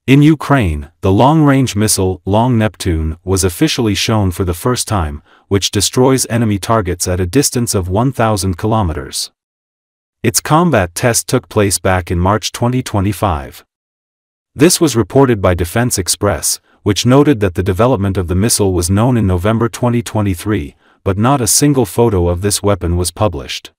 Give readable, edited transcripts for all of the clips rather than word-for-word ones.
In Ukraine, the long-range missile Long Neptune was officially shown for the first time, which destroys enemy targets at a distance of 1,000 kilometers. Its combat test took place back in March 2025. This was reported by Defense Express, which noted that the development of the missile was known in November 2023, but not a single photo of this weapon was published.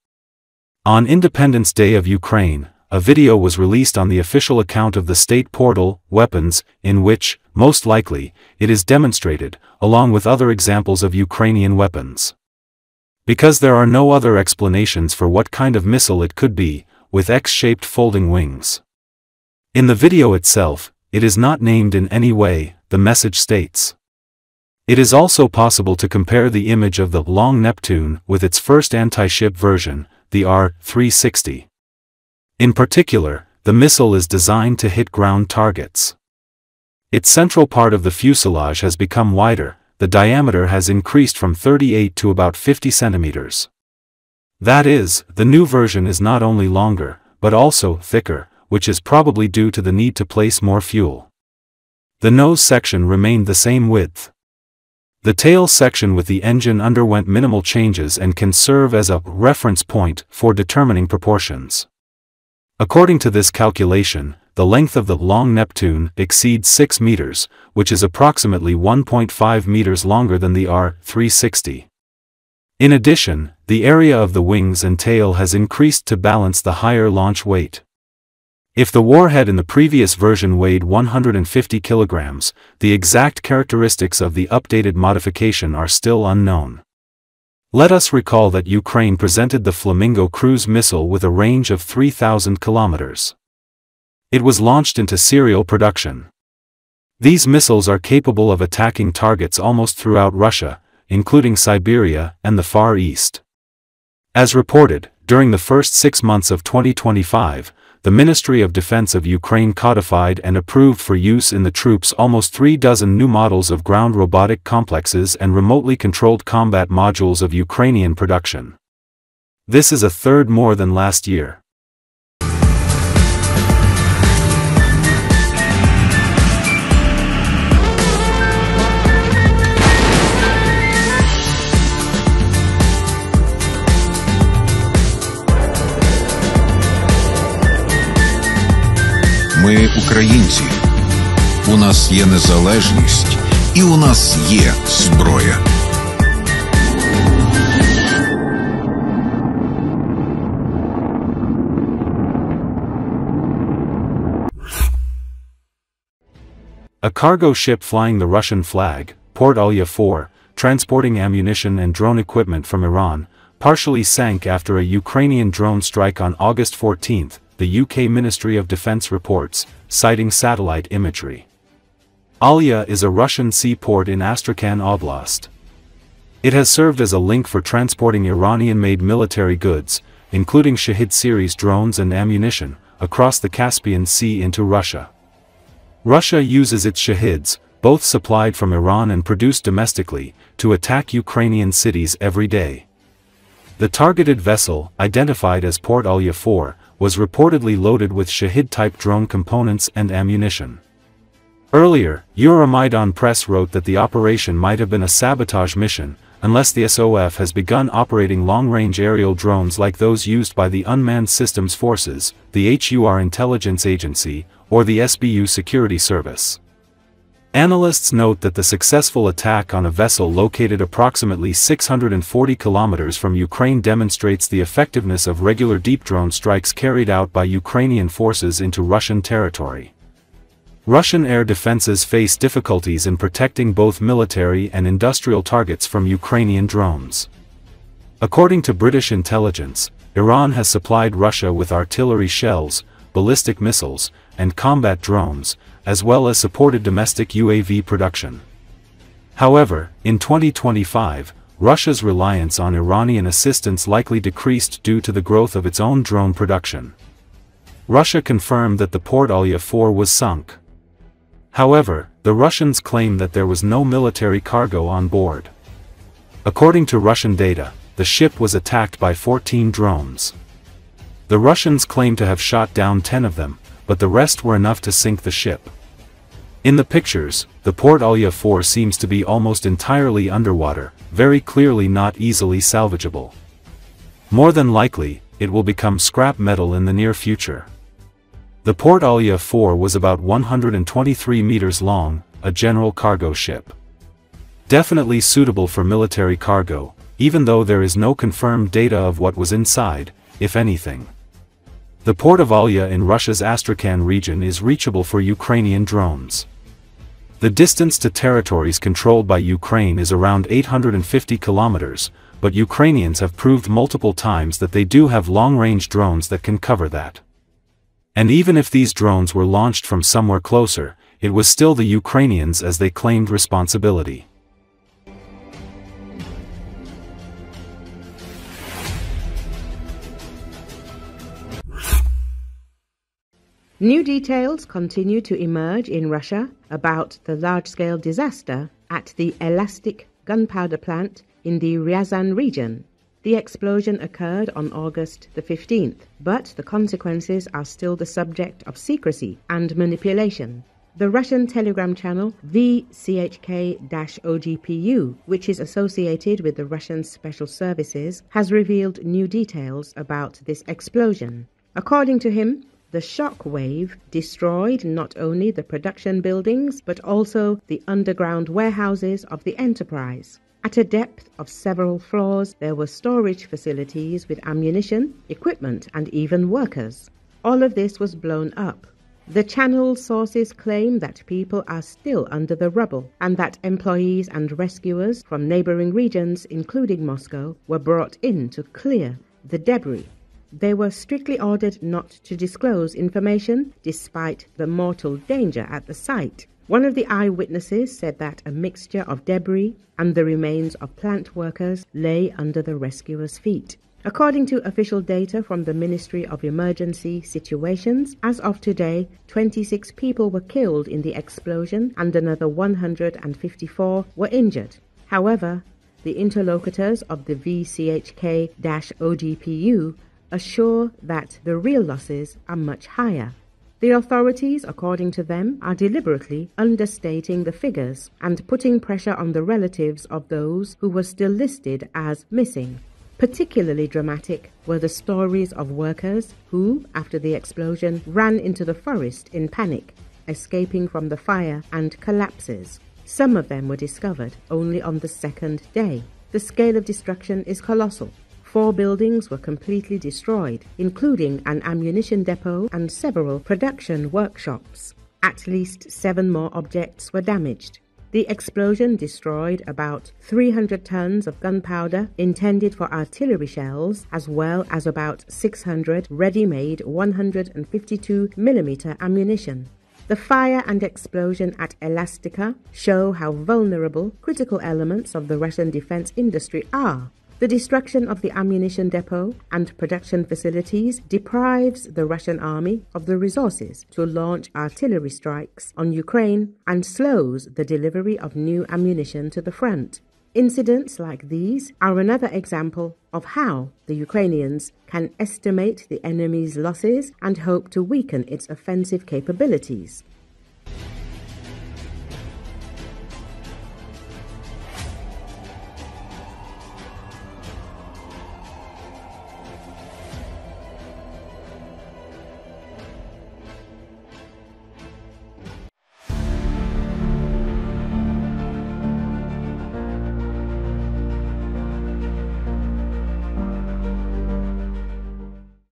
On Independence Day of Ukraine, a video was released on the official account of the state portal, Weapons, in which, most likely, it is demonstrated, along with other examples of Ukrainian weapons. Because there are no other explanations for what kind of missile it could be, with X-shaped folding wings. In the video itself, it is not named in any way, the message states. It is also possible to compare the image of the Long Neptune with its first anti-ship version, the R-360. In particular, the missile is designed to hit ground targets. Its central part of the fuselage has become wider, the diameter has increased from 38 to about 50 centimeters. That is, the new version is not only longer, but also thicker, which is probably due to the need to place more fuel. The nose section remained the same width. The tail section with the engine underwent minimal changes and can serve as a reference point for determining proportions. According to this calculation, the length of the Long Neptune exceeds 6 meters, which is approximately 1.5 meters longer than the R-360. In addition, the area of the wings and tail has increased to balance the higher launch weight. If the warhead in the previous version weighed 150 kilograms, the exact characteristics of the updated modification are still unknown. Let us recall that Ukraine presented the Flamingo cruise missile with a range of 3,000 kilometers. It was launched into serial production. These missiles are capable of attacking targets almost throughout Russia, including Siberia and the Far East. As reported, during the first 6 months of 2025, the Ministry of Defense of Ukraine codified and approved for use in the troops almost 36 new models of ground robotic complexes and remotely controlled combat modules of Ukrainian production. This is a third more than last year. Ми українці. У нас є незалежність і у нас є зброя. A cargo ship flying the Russian flag, Port Alya 4, transporting ammunition and drone equipment from Iran, partially sank after a Ukrainian drone strike on August 14, the UK Ministry of Defense reports, citing satellite imagery. Alya is a Russian seaport in Astrakhan Oblast. It has served as a link for transporting Iranian-made military goods, including Shahid series drones and ammunition, across the Caspian Sea into Russia. Russia uses its Shahids, both supplied from Iran and produced domestically, to attack Ukrainian cities every day. The targeted vessel, identified as Port Alya 4, was reportedly loaded with Shahid-type drone components and ammunition. Earlier, Euromaidan Press wrote that the operation might have been a sabotage mission, unless the SOF has begun operating long-range aerial drones like those used by the Unmanned Systems Forces, the HUR Intelligence Agency, or the SBU Security Service. Analysts note that the successful attack on a vessel located approximately 640 kilometers from Ukraine demonstrates the effectiveness of regular deep drone strikes carried out by Ukrainian forces into Russian territory. Russian air defenses face difficulties in protecting both military and industrial targets from Ukrainian drones. According to British intelligence, Iran has supplied Russia with artillery shells, ballistic missiles, and combat drones, as well as supported domestic UAV production. However, in 2025, Russia's reliance on Iranian assistance likely decreased due to the growth of its own drone production. Russia confirmed that the Port Alya 4 was sunk. However, the Russians claim that there was no military cargo on board. According to Russian data, the ship was attacked by 14 drones. The Russians claim to have shot down 10 of them, but the rest were enough to sink the ship. In the pictures, the Port Olya 4 seems to be almost entirely underwater, very clearly not easily salvageable. More than likely, it will become scrap metal in the near future. The Port Olya 4 was about 123 meters long, a general cargo ship. Definitely suitable for military cargo, even though there is no confirmed data of what was inside, if anything. The port of Olya in Russia's Astrakhan region is reachable for Ukrainian drones. The distance to territories controlled by Ukraine is around 850 kilometers, but Ukrainians have proved multiple times that they do have long-range drones that can cover that. And even if these drones were launched from somewhere closer, it was still the Ukrainians as they claimed responsibility. New details continue to emerge in Russia about the large-scale disaster at the Elastic gunpowder plant in the Ryazan region. The explosion occurred on August the 15th, but the consequences are still the subject of secrecy and manipulation. The Russian telegram channel VCHK-OGPU, which is associated with the Russian Special Services, has revealed new details about this explosion. According to him, the shock wave destroyed not only the production buildings but also the underground warehouses of the enterprise. At a depth of several floors, there were storage facilities with ammunition, equipment, and even workers. All of this was blown up. The channel's sources claim that people are still under the rubble and that employees and rescuers from neighboring regions, including Moscow, were brought in to clear the debris. They were strictly ordered not to disclose information despite the mortal danger at the site. One of the eyewitnesses said that a mixture of debris and the remains of plant workers lay under the rescuers' feet. According to official data from the Ministry of Emergency Situations, as of today, 26 people were killed in the explosion and another 154 were injured. However, the interlocutors of the VCHK-OGPU assure that the real losses are much higher. The authorities, according to them, are deliberately understating the figures and putting pressure on the relatives of those who were still listed as missing. Particularly dramatic were the stories of workers who, after the explosion, ran into the forest in panic, escaping from the fire and collapses. Some of them were discovered only on the second day. The scale of destruction is colossal. 4 buildings were completely destroyed, including an ammunition depot and several production workshops. At least 7 more objects were damaged. The explosion destroyed about 300 tons of gunpowder intended for artillery shells, as well as about 600 ready-made 152mm ammunition. The fire and explosion at Elastica show how vulnerable critical elements of the Russian defense industry are. The destruction of the ammunition depot and production facilities deprives the Russian army of the resources to launch artillery strikes on Ukraine and slows the delivery of new ammunition to the front. Incidents like these are another example of how the Ukrainians can estimate the enemy's losses and hope to weaken its offensive capabilities.